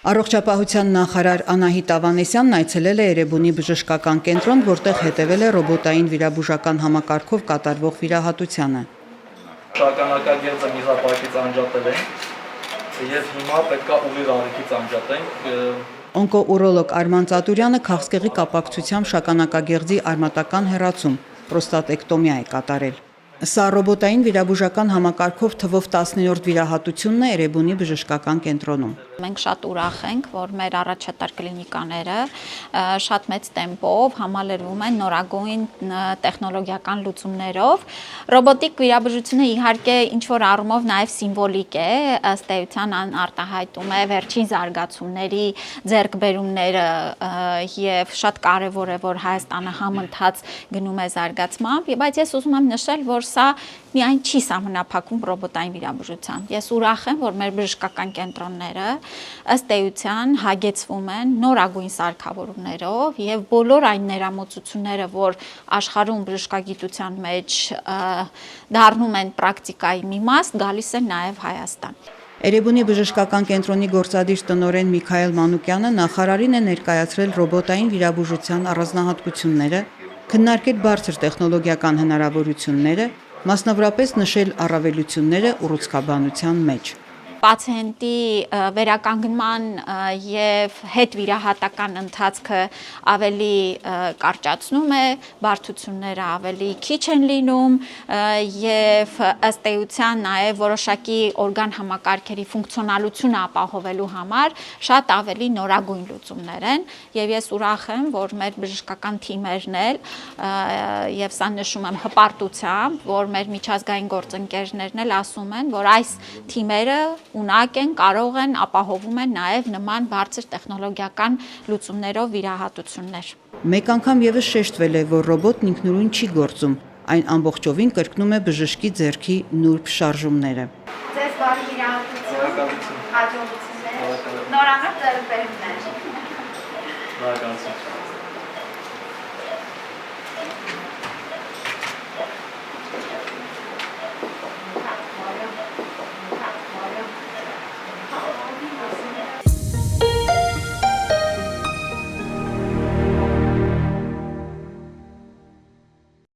Առողջապահության նախարար Անահիտ Ավանեսյանն այցելել է Էրեբունի բժշկական կենտրոն, որտեղ հետևել է ռոբոտային վիրաբուժական համակարգով կատարվող վիրահատությանը։ Շագանակագեղձը միզապարկից անջատել ենք եւ հիմա պետքա ուղիղ ալիքից անջատենք։ Օնկոուրոլոգ Արման Ծատուրյանը քաղցկեղի կապակցությամբ շագանակագեղձի արմատական հեռացում, պրոստատեկտոմիա է կատարել։ Սա ռոբոտային վիրաբուժական համակարգով թվով 10-րդ վիրահատությունն է Էրեբունի բժշկական կենտրոնում։ Մենք շատ ուրախ ենք, որ մեր առաջատար կլինիկաները շատ մեծ տեմպով համալրվում են նորագույն տեխնոլոգիական լուծումներով։ Ռոբոտիկ վիրաբուժությունը իհարկե ինչ-որ առումով նաև սիմվոլիկ է, ըստ էության արտահայտում է վերջին զարգացումների ձեռքբերումները եւ շատ կարեւոր է, որ Հայաստանը համընթաց գնում է զարգացմամբ, բայց ես ուզում եմ նշել, որ սա միայն չի սահմանափակվում ռոբոտային վիրաբուժությամբ։ Ես ուրախ եմ, որ մեր բժշկական կենտրոնները ըստ էության հագեցվում են նորագույն սարքավորումներով եւ բոլոր այն ներամուծությունները, որ աշխարհում բժշկագիտության մեջ դառնում են պրակտիկայի մի մաս, գալիս են նաեւ Հայաստան։ Էրեբունի բժշկական կենտրոնի գործադիր տնօրեն Միքայել Մանուկյանը նախարարին է ներկայացրել ռոբոտային վիրաբուժության առանձնահատկությունները, քննարկել բարձր տեխնոլոգիական հնարավորությունները, մասնավորապես նշել առավելությունները ուռուցքաբանության մեջ։ Պացիենտի վերականգնման եւ հետվիրահատական ընթացքը ավելի կարճացնում է, բարդությունները ավելի քիչ են լինում եւ ըստ էության նաեւ որոշակի օրգան համակարգերի ֆունկցիոնալությունը ապահովելու համար շատ ավելի նորագույն լուծումներ են եւ ես ուրախ եմ, որ մեր բժշկական թիմերն էլ եւ սա նշում եմ հպարտությամբ, որ մեր միջազգային գործընկերներն էլ ասում են, որ այս թիմերը ունակ են, կարող են, ապահովում են նաև նման բարձր տեխնոլոգիական լուծումներով վիրահատություններ։ Մեկ անգամ եւս շեշտվել է, որ ռոբոտն ինքնուրույն չի գործում, այն ամբողջովին կրկնում է բժշկի ձեռքի նուրբ շարժումները։ Ձեզ բարի վիրահատություն, հաջողություններ, նորանոր ձեռքբերումներ։